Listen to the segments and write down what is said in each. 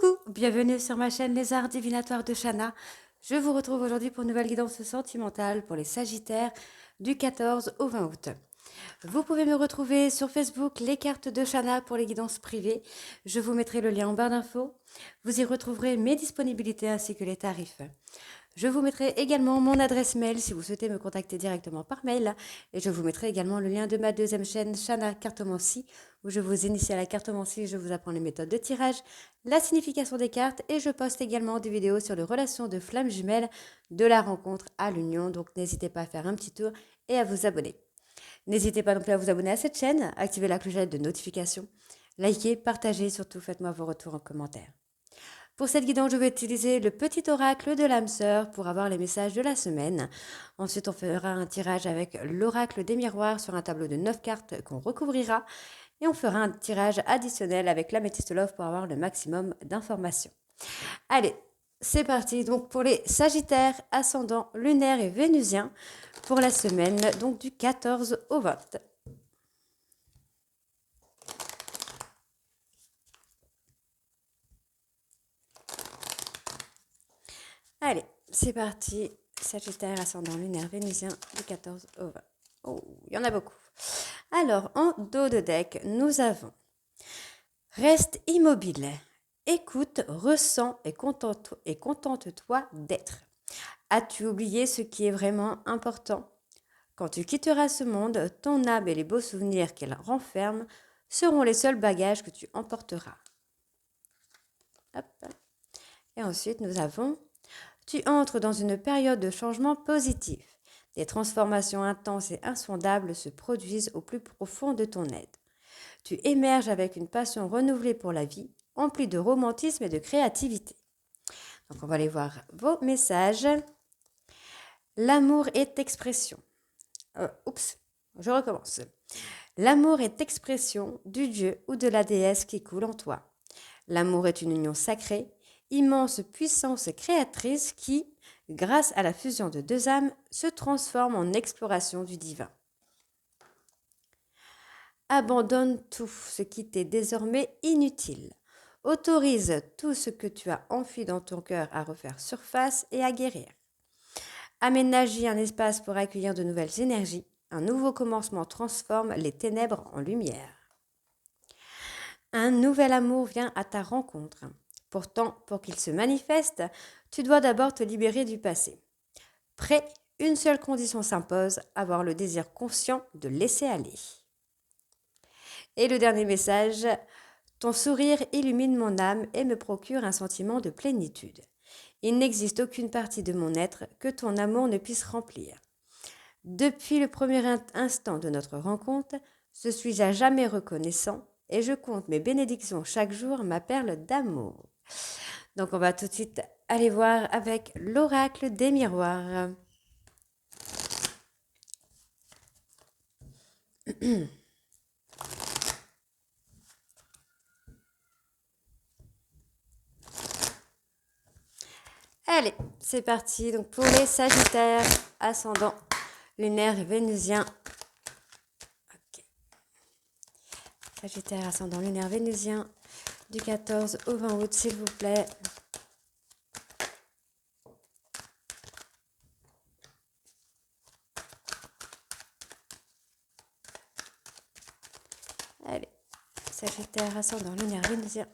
Coucou, bienvenue sur ma chaîne Les Arts Divinatoires de Shana. Je vous retrouve aujourd'hui pour une nouvelle guidance sentimentale pour les Sagittaires du 14 au 20 août. Vous pouvez me retrouver sur Facebook, les cartes de Shana pour les guidances privées. Je vous mettrai le lien en barre d'infos. Vous y retrouverez mes disponibilités ainsi que les tarifs. Je vous mettrai également mon adresse mail si vous souhaitez me contacter directement par mail. Et je vous mettrai également le lien de ma deuxième chaîne, Shana Cartomancie, où je vous initie à la cartomancie, je vous apprends les méthodes de tirage, la signification des cartes, et je poste également des vidéos sur les relations de flammes jumelles, de la rencontre à l'union. Donc n'hésitez pas à faire un petit tour et à vous abonner. N'hésitez pas non plus à vous abonner à cette chaîne, activer la clochette de notification, likez, partagez, surtout faites-moi vos retours en commentaire. Pour cette guidance, je vais utiliser le petit oracle de l'âme sœur pour avoir les messages de la semaine. Ensuite, on fera un tirage avec l'oracle des miroirs sur un tableau de 9 cartes qu'on recouvrira. Et on fera un tirage additionnel avec l'améthyste love pour avoir le maximum d'informations. Allez, c'est parti. Donc pour les Sagittaires, ascendant lunaire et vénusien pour la semaine donc du 14 au 20. Allez, c'est parti. Sagittaire, ascendant lunaire, vénusien du 14 au 20. Oh, il y en a beaucoup. Alors, en dos de deck, nous avons reste immobile. Écoute, ressens et contente-toi d'être. As-tu oublié ce qui est vraiment important? Quand tu quitteras ce monde, ton âme et les beaux souvenirs qu'elle renferme seront les seuls bagages que tu emporteras. Hop. Et ensuite, nous avons tu entres dans une période de changement positif. Des transformations intenses et insondables se produisent au plus profond de ton être. Tu émerges avec une passion renouvelée pour la vie, emplie de romantisme et de créativité. Donc on va aller voir vos messages. L'amour est expression. Je recommence. L'amour est expression du dieu ou de la déesse qui coule en toi. L'amour est une union sacrée, immense puissance créatrice qui, grâce à la fusion de deux âmes, se transforme en exploration du divin. Abandonne tout ce qui t'est désormais inutile. Autorise tout ce que tu as enfui dans ton cœur à refaire surface et à guérir. Aménage un espace pour accueillir de nouvelles énergies. Un nouveau commencement transforme les ténèbres en lumière. Un nouvel amour vient à ta rencontre. Pourtant, pour qu'il se manifeste, tu dois d'abord te libérer du passé. Prêt, une seule condition s'impose, avoir le désir conscient de laisser aller. Et le dernier message, ton sourire illumine mon âme et me procure un sentiment de plénitude. Il n'existe aucune partie de mon être que ton amour ne puisse remplir. Depuis le premier instant de notre rencontre, je suis à jamais reconnaissant et je compte mes bénédictions chaque jour, ma perle d'amour. Donc on va tout de suite aller voir avec l'oracle des miroirs. Allez, c'est parti. Donc pour les Sagittaires, ascendant lunaire et vénusien. Okay. Sagittaire, ascendant lunaire, vénusien, du 14 au 20 août, s'il vous plaît. Allez, Sagittaire, ascendant lunaire, vénusien.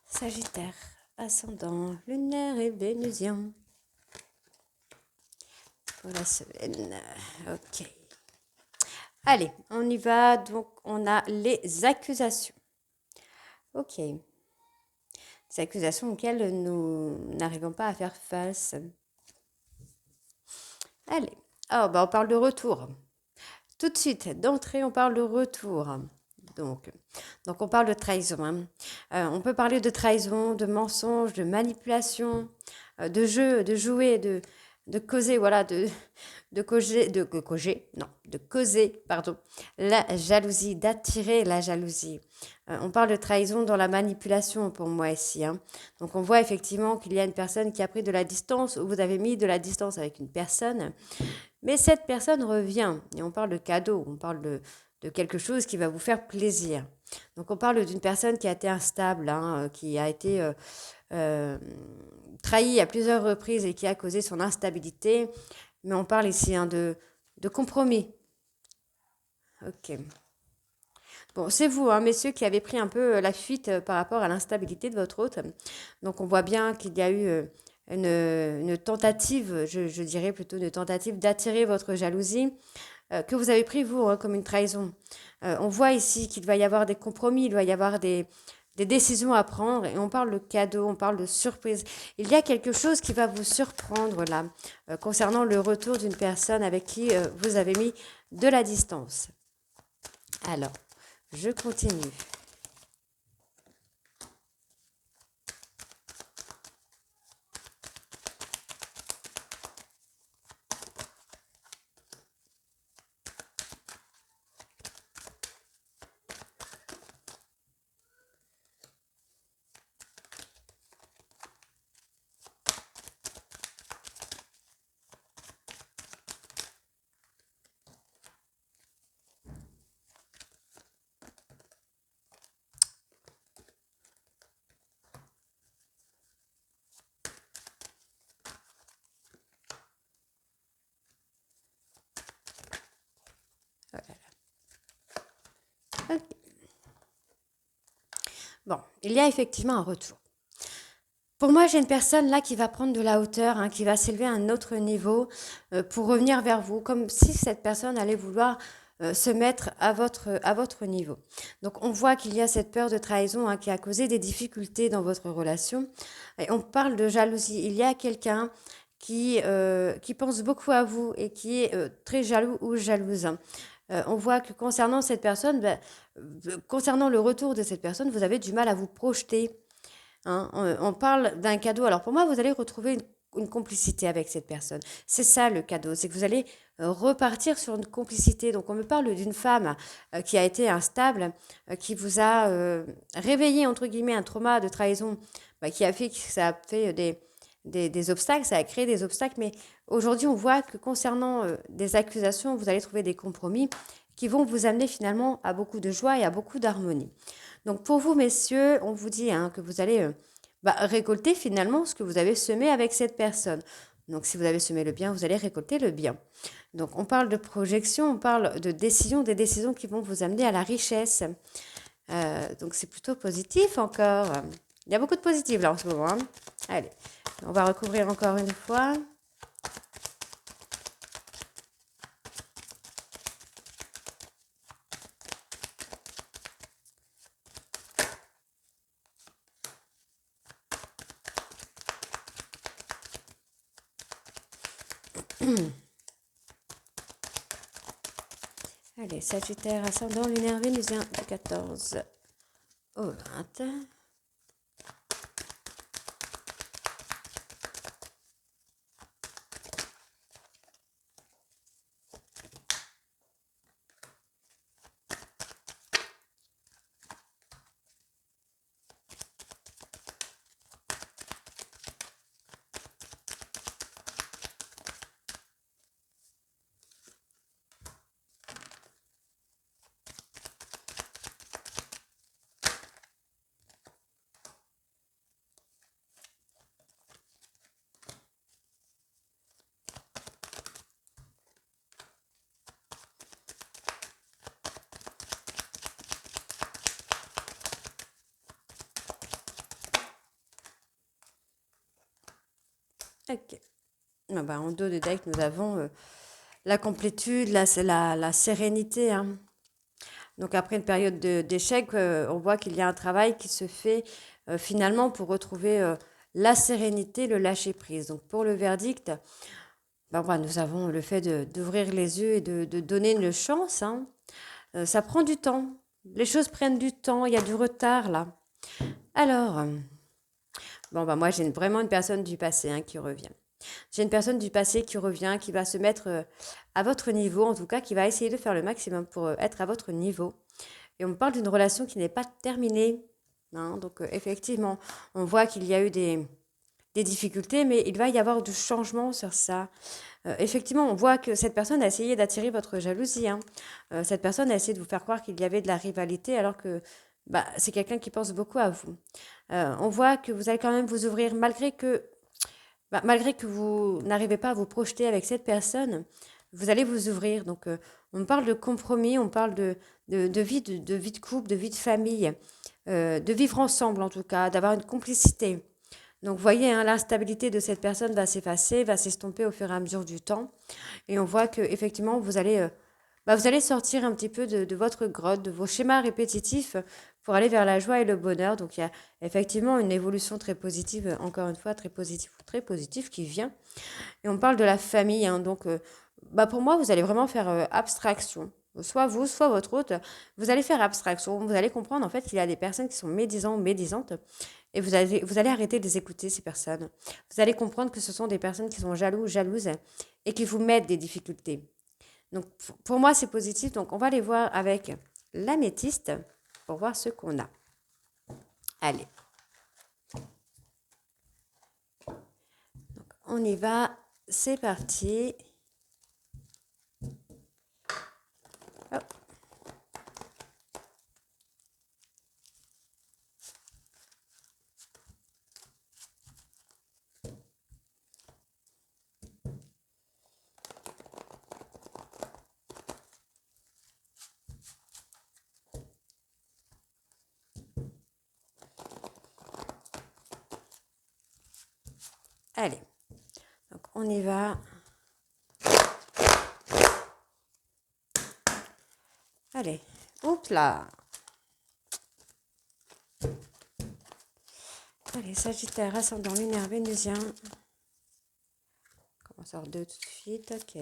Sagittaire, ascendant lunaire et vénusien. Pour la semaine. Ok. Allez, on y va. Donc, on a les accusations. Ok. Des accusations auxquelles nous n'arrivons pas à faire face. Allez. Oh, bah on parle de retour. Tout de suite, d'entrée, on parle de retour. Donc, on parle de trahison, hein. On peut parler de trahison, de mensonge, de manipulation, de jeu, de jouer, de causer, voilà, de causer, pardon, la jalousie, d'attirer la jalousie. On parle de trahison dans la manipulation pour moi ici, hein. Donc on voit effectivement qu'il y a une personne qui a pris de la distance, ou vous avez mis de la distance avec une personne, mais cette personne revient. Et on parle de cadeau, on parle de quelque chose qui va vous faire plaisir. Donc on parle d'une personne qui a été instable, hein, qui a été euh, trahie à plusieurs reprises et qui a causé son instabilité. Mais on parle ici, hein, de compromis. Ok. Bon, c'est vous, hein, messieurs, qui avez pris un peu la fuite par rapport à l'instabilité de votre hôte. Donc, on voit bien qu'il y a eu une tentative, je dirais plutôt une tentative d'attirer votre jalousie, que vous avez pris, vous, hein, comme une trahison. On voit ici qu'il va y avoir des compromis, il doit y avoir des décisions à prendre, et on parle de cadeau, on parle de surprise. Il y a quelque chose qui va vous surprendre là, concernant le retour d'une personne avec qui vous avez mis de la distance. Alors, je continue. Ok. Bon, il y a effectivement un retour. Pour moi, j'ai une personne là qui va prendre de la hauteur, hein, qui va s'élever à un autre niveau pour revenir vers vous, comme si cette personne allait vouloir se mettre à votre niveau. Donc, on voit qu'il y a cette peur de trahison, hein, qui a causé des difficultés dans votre relation. Et on parle de jalousie. Il y a quelqu'un qui pense beaucoup à vous et qui est très jaloux ou jalouse, hein. On voit que concernant cette personne, concernant le retour de cette personne, vous avez du mal à vous projeter, hein. On parle d'un cadeau. Alors pour moi, vous allez retrouver une complicité avec cette personne. C'est ça le cadeau, c'est que vous allez repartir sur une complicité. Donc on me parle d'une femme qui a été instable, qui vous a réveillé, entre guillemets, un trauma de trahison, qui a fait que ça a fait des obstacles, ça a créé des obstacles. Mais aujourd'hui, on voit que concernant des accusations, vous allez trouver des compromis qui vont vous amener finalement à beaucoup de joie et à beaucoup d'harmonie. Donc pour vous, messieurs, on vous dit, hein, que vous allez récolter finalement ce que vous avez semé avec cette personne. Donc si vous avez semé le bien, vous allez récolter le bien. Donc on parle de projection, on parle de décision, des décisions qui vont vous amener à la richesse. Donc c'est plutôt positif encore. Il y a beaucoup de positifs là en ce moment, hein. Allez, on va recouvrir encore une fois. Allez, Sagittaire, ascendant lunaire vénusien du 14 au 20. Ok. En dos de deck, nous avons la complétude, la sérénité, hein. Donc après une période d'échec, on voit qu'il y a un travail qui se fait finalement pour retrouver la sérénité, le lâcher-prise. Donc pour le verdict, voilà, nous avons le fait d'ouvrir les yeux et de donner une chance, hein. Ça prend du temps. Les choses prennent du temps. Il y a du retard là. Alors, moi j'ai vraiment une personne du passé, hein, qui revient. J'ai une personne du passé qui revient, qui va se mettre à votre niveau, en tout cas, qui va essayer de faire le maximum pour être à votre niveau. Et on me parle d'une relation qui n'est pas terminée, hein. Donc, effectivement, on voit qu'il y a eu des difficultés, mais il va y avoir du changement sur ça. Effectivement, on voit que cette personne a essayé d'attirer votre jalousie, hein. Cette personne a essayé de vous faire croire qu'il y avait de la rivalité, alors que c'est quelqu'un qui pense beaucoup à vous. On voit que vous allez quand même vous ouvrir, malgré que vous n'arrivez pas à vous projeter avec cette personne, vous allez vous ouvrir. Donc, on parle de compromis, on parle de vie de couple, de vie de famille, de vivre ensemble en tout cas, d'avoir une complicité. Donc, vous voyez, hein, l'instabilité de cette personne va s'effacer, va s'estomper au fur et à mesure du temps. Et on voit que effectivement, vous allez sortir un petit peu de votre grotte, de vos schémas répétitifs pour aller vers la joie et le bonheur. Donc, il y a effectivement une évolution très positive, encore une fois, très positive qui vient. Et on parle de la famille, hein. Donc, pour moi, vous allez vraiment faire abstraction. Soit vous, soit votre hôte, vous allez faire abstraction. Vous allez comprendre en fait qu'il y a des personnes qui sont médisants ou médisantes et vous allez arrêter de les écouter, ces personnes. Vous allez comprendre que ce sont des personnes qui sont jalouses et qui vous mettent des difficultés. Donc, pour moi, c'est positif. Donc, on va les voir avec l'améthyste pour voir ce qu'on a. Allez. Donc, on y va. C'est parti. Hop. Allez. Donc, on y va. Allez. Oups là. Allez, Sagittaire, ascendant lunaire vénusien. On commence par 2 tout de suite. Ok.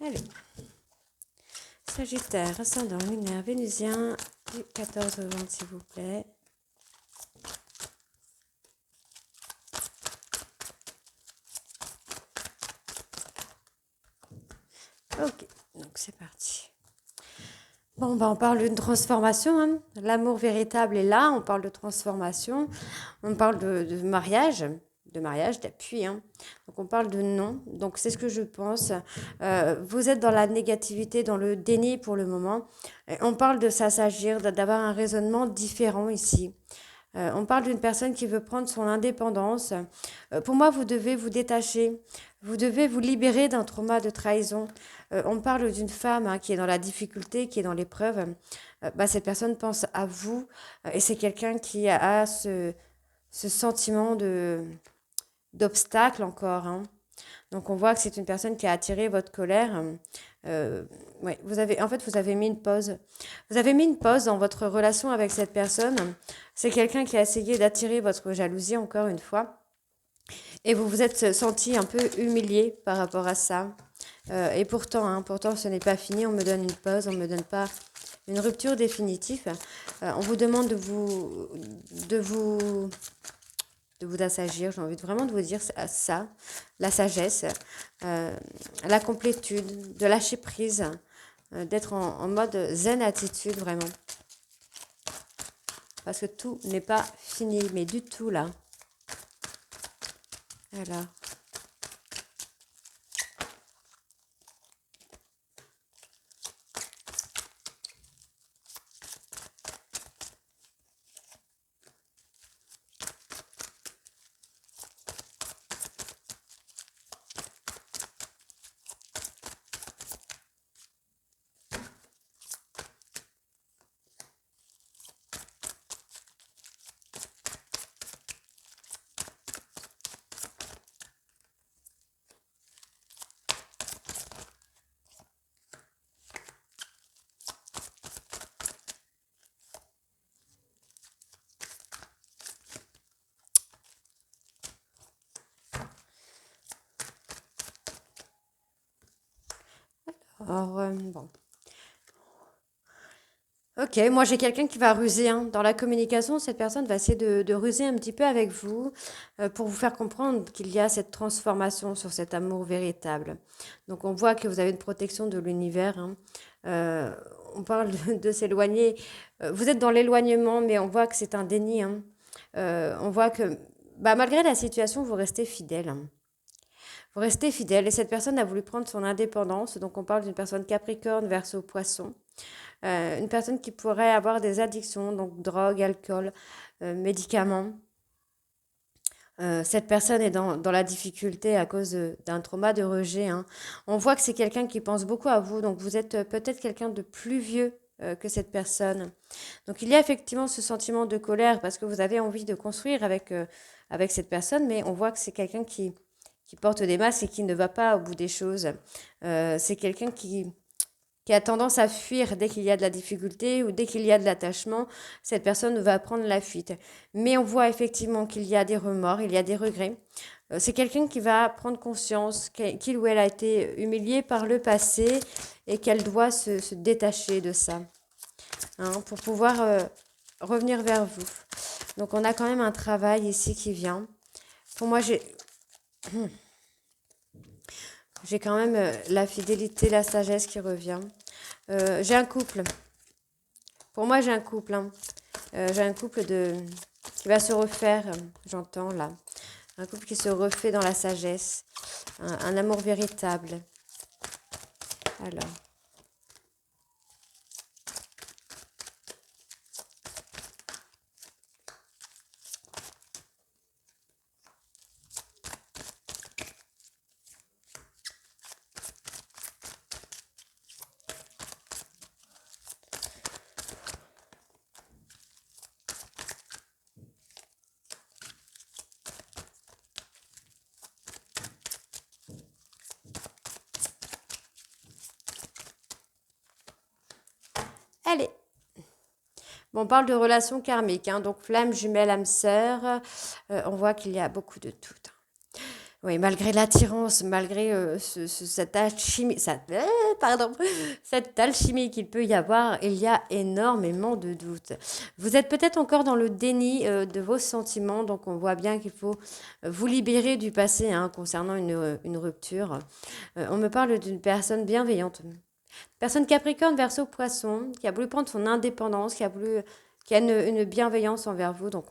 Allez. Sagittaire, ascendant lunaire vénusien, du 14 au 20, s'il vous plaît. Ok, donc c'est parti. Bon, on parle d'une transformation, hein. L'amour véritable est là, on parle de transformation, on parle de mariage, d'appui, hein. Donc on parle de non, donc c'est ce que je pense. Vous êtes dans la négativité, dans le déni pour le moment. Et on parle de s'assagir, d'avoir un raisonnement différent ici. On parle d'une personne qui veut prendre son indépendance. Pour moi, vous devez vous détacher. Vous devez vous libérer d'un trauma de trahison. On parle d'une femme, hein, qui est dans la difficulté, qui est dans l'épreuve. Cette personne pense à vous et c'est quelqu'un qui a ce sentiment d'obstacle encore, hein. Donc on voit que c'est une personne qui a attiré votre colère. Ouais, vous avez mis une pause. Vous avez mis une pause dans votre relation avec cette personne. C'est quelqu'un qui a essayé d'attirer votre jalousie encore une fois. Et vous vous êtes senti un peu humilié par rapport à ça. Et pourtant, ce n'est pas fini. On me donne une pause, on ne me donne pas une rupture définitive. On vous demande de vous de vous assagir. J'ai envie vraiment de vous dire ça, la sagesse, la complétude, de lâcher prise, d'être en mode zen attitude vraiment. Parce que tout n'est pas fini, mais du tout là. Voilà. Alors, bon. Ok, moi j'ai quelqu'un qui va ruser hein. Dans la communication, cette personne va essayer de ruser un petit peu avec vous pour vous faire comprendre qu'il y a cette transformation sur cet amour véritable. Donc on voit que vous avez une protection de l'univers. Hein. Euh, on parle de s'éloigner. Vous êtes dans l'éloignement, mais on voit que c'est un déni. Hein. On voit que bah, malgré la situation, vous restez fidèle. Hein. Vous restez fidèle et cette personne a voulu prendre son indépendance. Donc on parle d'une personne Capricorne, Verseau, Poisson. Une personne qui pourrait avoir des addictions, donc drogue, alcool, médicaments. Cette personne est dans la difficulté à cause d'un trauma de rejet. Hein. On voit que c'est quelqu'un qui pense beaucoup à vous, donc vous êtes peut-être quelqu'un de plus vieux que cette personne. Donc il y a effectivement ce sentiment de colère parce que vous avez envie de construire avec cette personne, mais on voit que c'est quelqu'un qui porte des masques et qui ne va pas au bout des choses. C'est quelqu'un qui a tendance à fuir dès qu'il y a de la difficulté ou dès qu'il y a de l'attachement, cette personne va prendre la fuite. Mais on voit effectivement qu'il y a des remords, il y a des regrets. C'est quelqu'un qui va prendre conscience qu'il ou elle a été humilié par le passé et qu'elle doit se détacher de ça hein, pour pouvoir revenir vers vous. Donc on a quand même un travail ici qui vient. Pour moi, j'ai quand même la fidélité, la sagesse qui revient. J'ai un couple. Pour moi, j'ai un couple. Hein. J'ai un couple qui va se refaire, j'entends là. Un couple qui se refait dans la sagesse. Un amour véritable. Alors. Allez. Bon, on parle de relations karmiques, hein, donc flamme, jumelle, âme sœur. On voit qu'il y a beaucoup de tout. Hein. Oui, malgré l'attirance, malgré cette alchimie, cette alchimie qu'il peut y avoir, il y a énormément de doutes. Vous êtes peut-être encore dans le déni de vos sentiments, donc on voit bien qu'il faut vous libérer du passé hein, concernant une rupture. On me parle d'une personne bienveillante. Personne Capricorne, Verseau, Poisson, qui a voulu prendre son indépendance, qui a une bienveillance envers vous. Donc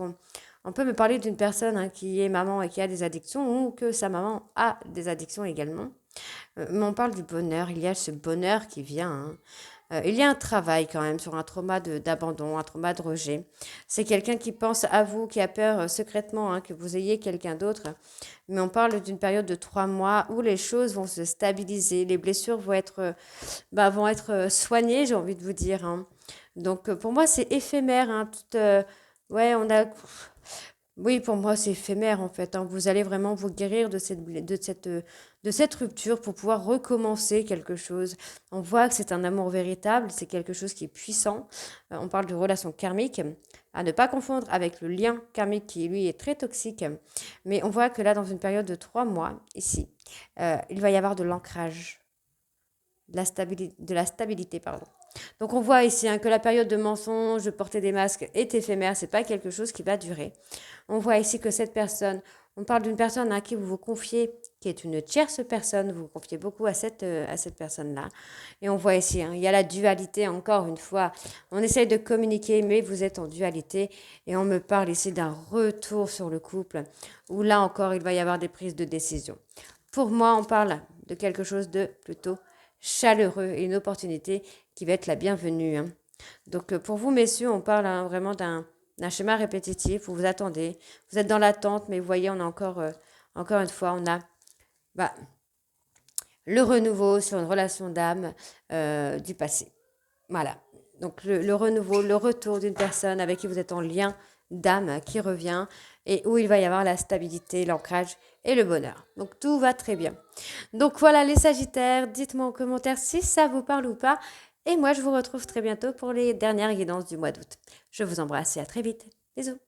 on peut me parler d'une personne hein, qui est maman et qui a des addictions ou que sa maman a des addictions également. Mais on parle du bonheur, il y a ce bonheur qui vient. Hein. Il y a un travail quand même sur un trauma d'abandon, un trauma de rejet. C'est quelqu'un qui pense à vous, qui a peur secrètement hein, que vous ayez quelqu'un d'autre. Mais on parle d'une période de 3 mois où les choses vont se stabiliser, les blessures vont être soignées, j'ai envie de vous dire. Hein. Donc pour moi, c'est éphémère. Hein, ouais, oui, pour moi, c'est éphémère en fait. Hein. Vous allez vraiment vous guérir de cette rupture pour pouvoir recommencer quelque chose. On voit que c'est un amour véritable, c'est quelque chose qui est puissant. On parle de relation karmique, à ne pas confondre avec le lien karmique qui, lui, est très toxique. Mais on voit que là, dans une période de 3 mois, ici, il va y avoir de l'ancrage, de la stabilité, pardon. Donc on voit ici que la période de mensonge, de porter des masques est éphémère, c'est pas quelque chose qui va durer. On voit ici que cette personne, on parle d'une personne à qui vous vous confiez, qui est une tierce personne, vous vous confiez beaucoup à cette personne-là. Et on voit ici, il y a la dualité, encore une fois. On essaye de communiquer, mais vous êtes en dualité. Et on me parle ici d'un retour sur le couple, où là encore, il va y avoir des prises de décision. Pour moi, on parle de quelque chose de plutôt chaleureux et une opportunité qui va être la bienvenue. Donc pour vous, messieurs, on parle vraiment d'un schéma répétitif où vous attendez, vous êtes dans l'attente, mais vous voyez, on a encore une fois, on a le renouveau sur une relation d'âme du passé. Voilà. Donc le renouveau, le retour d'une personne avec qui vous êtes en lien d'âme qui revient et où il va y avoir la stabilité, l'ancrage et le bonheur. Donc tout va très bien. Donc voilà les Sagittaires, dites-moi en commentaire si ça vous parle ou pas. Et moi je vous retrouve très bientôt pour les dernières guidances du mois d'août. Je vous embrasse et à très vite. Bisous.